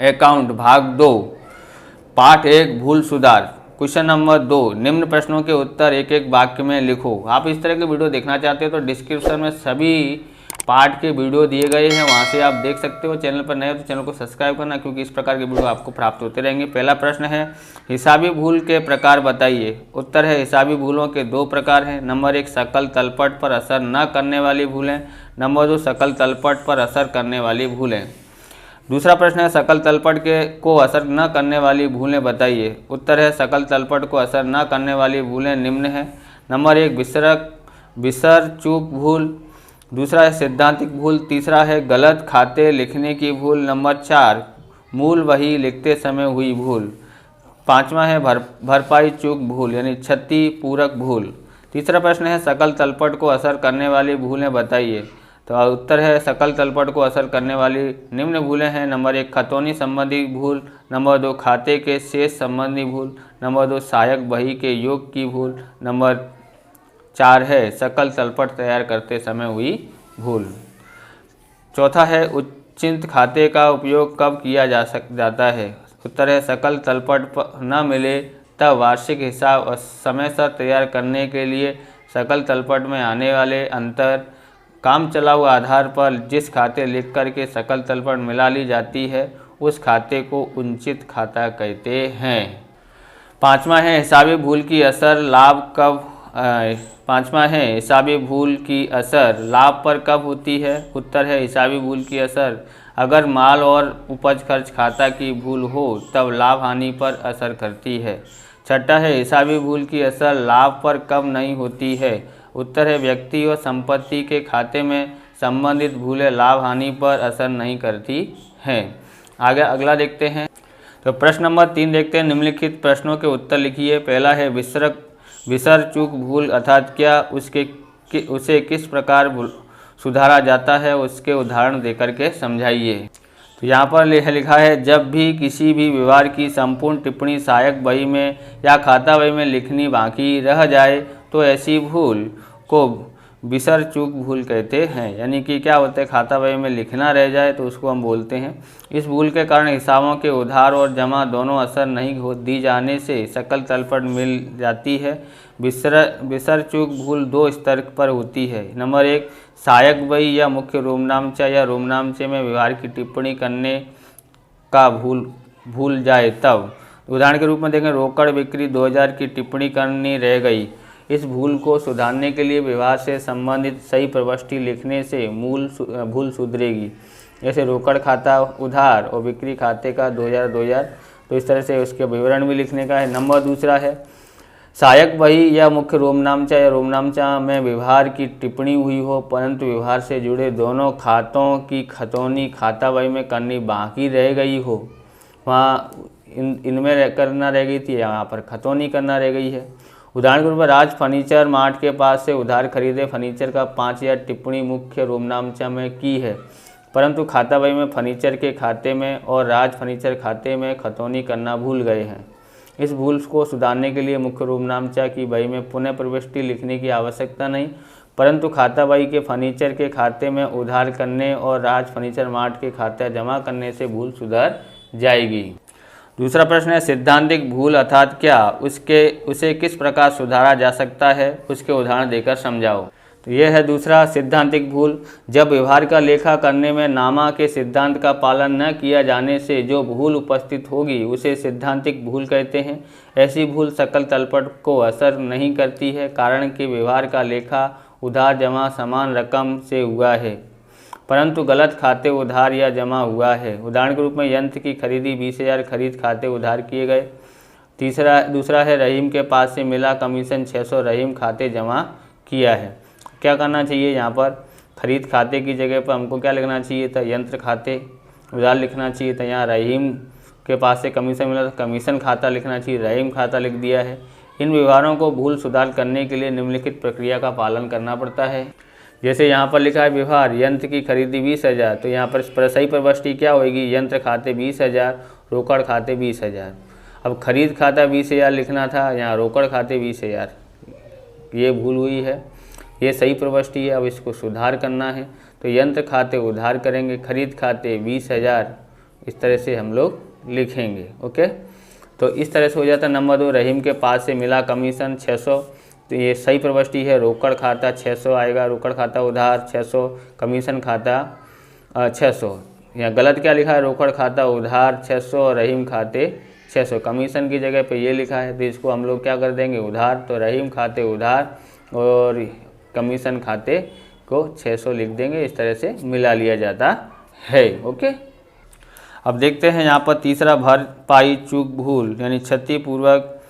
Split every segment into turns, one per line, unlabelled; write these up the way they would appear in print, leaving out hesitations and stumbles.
Account भाग 2 पाठ 1 भूल सुधार। क्वेश्चन नंबर 2, निम्न प्रश्नों के उत्तर एक एक वाक्य में लिखो। आप इस तरह के वीडियो देखना चाहते हो तो डिस्क्रिप्शन में सभी पार्ट के वीडियो दिए गए हैं, वहां से आप देख सकते हो। चैनल पर नए हो तो चैनल को सब्सक्राइब करना, क्योंकि इस प्रकार के वीडियो आपको प्राप्त होते रहेंगे। पहला प्रश्न है, हिसाबी भूल के प्रकार बताइए। उत्तर है, हिसाबी भूलों के 2 प्रकार हैं। नंबर 1, सकल तलपट पर असर न करने वाली भूलें। नंबर 2, सकल तलपट पर असर करने वाली भूलें। दूसरा प्रश्न है, सकल तलपट को असर न करने वाली भूलें बताइए। उत्तर है, सकल तलपट को असर न करने वाली भूलें निम्न है। नंबर 1, विसर चूक भूल। दूसरा है सिद्धांतिक भूल। तीसरा है गलत खाते लिखने की भूल। नंबर 4, मूल वही लिखते समय हुई भूल। पांचवा है भरपाई चूक भूल यानी क्षति पूरक भूल। तीसरा प्रश्न है, सकल तलपट को असर करने वाली भूलें बताइए। तो उत्तर है, सकल तलपट को असर करने वाली निम्न भूलें हैं। नंबर 1, खतौनी संबंधी भूल। नंबर 2, खाते के शेष संबंधी भूल। नंबर 2, सहायक बही के योग की भूल। नंबर 4 है सकल तलपट तैयार करते समय हुई भूल। चौथा है, उच्चित खाते का उपयोग कब किया जाता है। उत्तर है, सकल तलपट न मिले तब वार्षिक हिसाब समय से तैयार करने के लिए सकल तलपट में आने वाले अंतर काम चलाऊ आधार पर जिस खाते लिख करके सकल तलपट मिला ली जाती है उस खाते को उचित खाता कहते हैं। पांचवा है, हिसाबी भूल की असर लाभ कब पांचवा है, हिसाबी भूल की असर लाभ पर कब होती है। उत्तर है, हिसाबी भूल की असर अगर माल और उपज खर्च खाता की भूल हो तब लाभ हानि पर असर करती है। छठा है, हिसाबी भूल की असर लाभ पर कब नहीं होती है। उत्तर है, व्यक्ति और संपत्ति के खाते में संबंधित भूलें लाभ हानि पर असर नहीं करती हैं। आगे अगला देखते हैं। तो प्रश्न नंबर 3 देखते हैं। निम्नलिखित प्रश्नों के उत्तर लिखिए। पहला है, विसर चूक भूल अर्थात क्या, उसे किस प्रकार सुधारा जाता है, उसके उदाहरण देकर के समझाइए। तो यहाँ पर लिखा है, जब भी किसी भी व्यवहार की संपूर्ण टिप्पणी सहायक बही में या खाता बही में लिखनी बाकी रह जाए तो ऐसी भूल को विसर चूक भूल कहते हैं। यानी कि क्या होता है, खाता बही में लिखना रह जाए तो उसको हम बोलते हैं। इस भूल के कारण हिसाबों के उधार और जमा दोनों असर नहीं दी जाने से सकल तलपट मिल जाती है। विसर चूक भूल 2 स्तर पर होती है। नंबर 1, सहायक बही या मुख्य रोमनामचा या रोमनामचे में व्यवहार की टिप्पणी करने का भूल जाए तब। उदाहरण के रूप में देखें, रोकड़ बिक्री 2000 की टिप्पणी करनी रह गई। इस भूल को सुधारने के लिए व्यवहार से संबंधित सही प्रविष्टि लिखने से भूल सुधरेगी। जैसे रोकड़ खाता उधार और बिक्री खाते का 2000, तो इस तरह से उसके विवरण भी लिखने का है। नंबर दूसरा है, सहायक बही या मुख्य रोमनामचा या रोमनामचा में व्यवहार की टिप्पणी हुई हो परंतु व्यवहार से जुड़े दोनों खातों की खतौनी खाता बही में करनी बाकी रह गई हो। वहाँ इनमें करना रह गई थी, यहाँ पर खतौनी करना रह गई है। उदाहरण के रूप में, राज फर्नीचर मार्ट के पास से उधार खरीदे फर्नीचर का 5000 टिप्पणी मुख्य रोमनामचा में की है, परंतु खाता बही में फर्नीचर के खाते में और राज फर्नीचर खाते में खतौनी करना भूल गए हैं। इस भूल को सुधारने के लिए मुख्य रोमनामचा की बही में पुनः प्रविष्टि लिखने की आवश्यकता नहीं, परंतु खाता बही के फर्नीचर के खाते में उधार करने और राज फर्नीचर मार्ट के खाते जमा करने से भूल सुधर जाएगी। दूसरा प्रश्न है, सिद्धांतिक भूल अर्थात क्या, उसे किस प्रकार सुधारा जा सकता है, उसके उदाहरण देकर समझाओ। तो यह है दूसरा, सिद्धांतिक भूल। जब व्यवहार का लेखा करने में नामा के सिद्धांत का पालन न किया जाने से जो भूल उपस्थित होगी उसे सिद्धांतिक भूल कहते हैं। ऐसी भूल सकल तलपट को असर नहीं करती है, कारण कि व्यवहार का लेखा उधार जमा समान रकम से हुआ है, परंतु गलत खाते उधार या जमा हुआ है। उदाहरण के रूप में, यंत्र की खरीदी 20,000 खरीद खाते उधार किए गए। दूसरा है, रहीम के पास से मिला कमीशन 600 रहीम खाते जमा किया है। क्या करना चाहिए, यहाँ पर खरीद खाते की जगह पर हमको क्या लिखना चाहिए था, यंत्र खाते उधार लिखना चाहिए था। यहाँ रहीम के पास से कमीशन मिला तो कमीशन खाता लिखना चाहिए, रहीम खाता लिख दिया है। इन व्यवहारों को भूल सुधार करने के लिए निम्नलिखित प्रक्रिया का पालन करना पड़ता है। जैसे यहाँ पर लिखा है व्यवहार, यंत्र की खरीदी 20,000, तो यहाँ पर सही प्रविष्टि क्या होगी, यंत्र खाते 20,000, रोकड़ खाते 20,000। अब खरीद खाता 20,000 लिखना था, यहाँ रोकड़ खाते 20,000, ये भूल हुई है, ये सही प्रविष्टि है। अब इसको सुधार करना है तो यंत्र खाते उधार करेंगे, खरीद खाते 20,000 इस तरह से हम लोग लिखेंगे। ओके, तो इस तरह से हो जाता है। नंबर 2, रहीम के पास से मिला कमीशन 600, तो ये सही प्रविष्टि है। रोकड़ खाता 600 आएगा, रोकड़ खाता उधार 600, कमीशन खाता 600। यहाँ गलत क्या लिखा है, रोकड़ खाता उधार 600 और रहीम खाते 600, कमीशन की जगह पे ये लिखा है, तो इसको हम लोग क्या कर देंगे, उधार। तो रहीम खाते उधार और कमीशन खाते को 600 लिख देंगे। इस तरह से मिला लिया जाता है। ओके, अब देखते हैं यहाँ पर तीसरा, भरपाई चूक भूल यानी क्षतिपूर्वक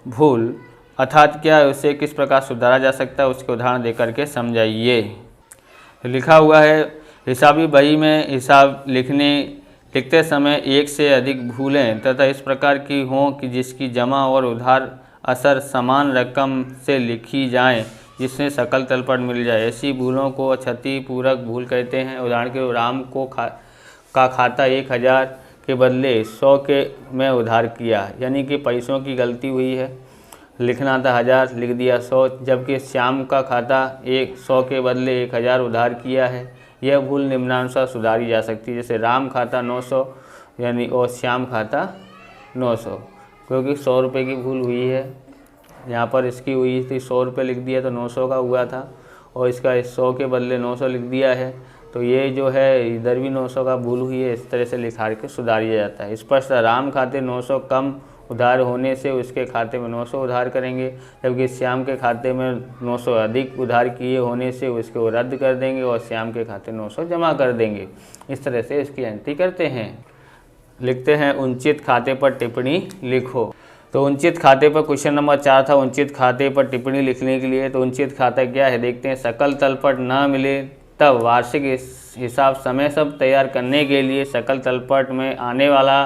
भूल अर्थात क्या है, उसे किस प्रकार सुधारा जा सकता है, उसके उदाहरण देकर के समझाइए। लिखा हुआ है, हिसाबी बही में हिसाब लिखते समय एक से अधिक भूलें तथा इस प्रकार की हों कि जिसकी जमा और उधार असर समान रकम से लिखी जाएं, जिसमें सकल तलपट मिल जाए, ऐसी भूलों को क्षतिपूरक भूल कहते हैं। उदाहरण के लिए राम का खाता 1000 के बदले 100 के में उधार किया, यानी कि पैसों की गलती हुई है, लिखना था 1000 लिख दिया 100, जबकि श्याम का खाता 100 के बदले 1000 उधार किया है। यह भूल निम्नानुसार सुधारी जा सकती है, जैसे राम खाता 900 यानी और श्याम खाता 900, क्योंकि 100 रुपये की भूल हुई है, यहाँ पर इसकी हुई थी 100 रुपये लिख दिया तो 900 का हुआ था, और इसका 100 के बदले 900 लिख दिया है, तो ये जो है इधर भी 900 का भूल हुई है। इस तरह से लिखा के सुधारिया जाता है। स्पष्ट, राम खाते 900 कम उधार होने से उसके खाते में 900 उधार करेंगे, जबकि श्याम के खाते में 900 अधिक उधार किए होने से उसको रद्द कर देंगे और श्याम के खाते 900 जमा कर देंगे। इस तरह से इसकी एंट्री करते हैं। लिखते हैं, उचित खाते पर टिप्पणी लिखो। तो उचित खाते पर क्वेश्चन नंबर 4 था, उचित खाते पर टिप्पणी लिखने के लिए। तो उचित खाता क्या है देखते हैं। सकल तलपट ना मिले तब वार्षिक हिसाब समय सब तैयार करने के लिए सकल तलपट में आने वाला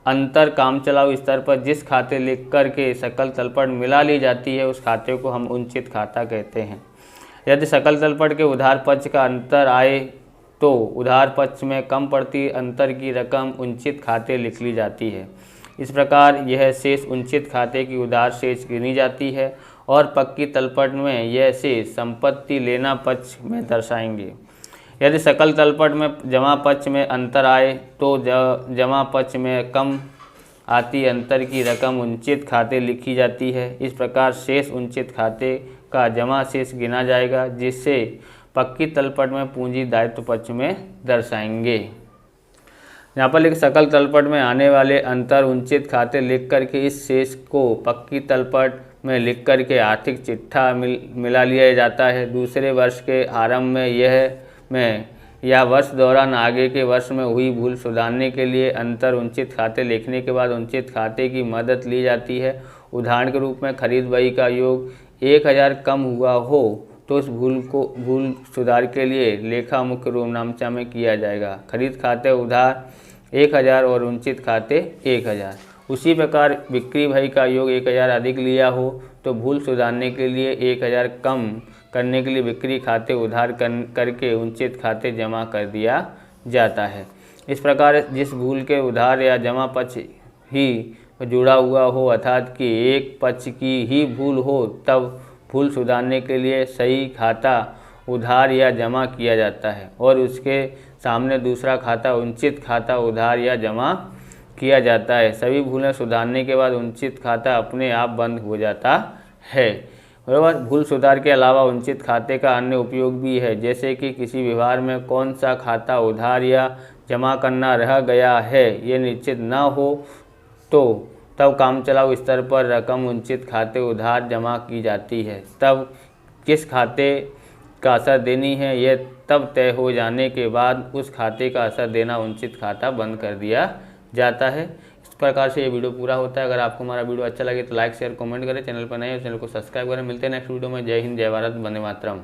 अंतर काम चलाऊ स्तर पर जिस खाते लिख कर के सकल तलपट मिला ली जाती है, उस खाते को हम उचित खाता कहते हैं। यदि सकल तलपट के उधार पक्ष का अंतर आए तो उधार पक्ष में कम पड़ती अंतर की रकम उचित खाते लिख ली जाती है। इस प्रकार यह शेष उचित खाते की उधार शेष गिनी जाती है और पक्की तलपट में यह शेष संपत्ति लेना पक्ष में दर्शाएंगे। यदि सकल तलपट में जमा पक्ष में अंतर आए तो जमा पक्ष में कम आती अंतर की रकम उचित खाते लिखी जाती है। इस प्रकार शेष उचित खाते का जमा शेष गिना जाएगा, जिससे पक्की तलपट में पूंजी दायित्व पक्ष में दर्शाएंगे। यहाँ पर लिख, सकल तलपट में आने वाले अंतर उचित खाते लिख करके इस शेष को पक्की तलपट में लिख करके आर्थिक चिट्ठा मिला लिया जाता है। दूसरे वर्ष के आरंभ में या वर्ष दौरान आगे के वर्ष में हुई भूल सुधारने के लिए अंतर उचित खाते लिखने के बाद उचित खाते की मदद ली जाती है। उदाहरण के रूप में खरीद बही का योग 1000 कम हुआ हो तो उस भूल सुधार के लिए लेखा मुख्य रोमनामचा में किया जाएगा। खरीद खाते उधार 1000 और उचित खाते 1000। उसी प्रकार बिक्री बही का योग 1000 अधिक लिया हो तो भूल सुधारने के लिए 1000 कम करने के लिए बिक्री खाते उधार करके उचित खाते जमा कर दिया जाता है। इस प्रकार जिस भूल के उधार या जमा पक्ष ही जुड़ा हुआ हो अर्थात कि एक पक्ष की ही भूल हो, तब भूल सुधारने के लिए सही खाता उधार या जमा किया जाता है और उसके सामने दूसरा खाता उचित खाता उधार या जमा किया जाता है। सभी भूलें सुधारने के बाद उचित खाता अपने आप बंद हो जाता है। बराबर। भूल सुधार के अलावा उचित खाते का अन्य उपयोग भी है, जैसे कि किसी व्यवहार में कौन सा खाता उधार या जमा करना रह गया है ये निश्चित न हो तो तब काम चलाऊ स्तर पर रकम उचित खाते उधार जमा की जाती है। तब किस खाते का असर देनी है यह तब तय हो जाने के बाद उस खाते का असर देना उचित खाता बंद कर दिया जाता है। इस प्रकार से ये वीडियो पूरा होता है। अगर आपको हमारा वीडियो अच्छा लगे तो लाइक शेयर कमेंट करें, चैनल पर नए हो चैनल को सब्सक्राइब करें। मिलते हैं नेक्स्ट वीडियो में। जय हिंद, जय भारत, वंदे मातरम।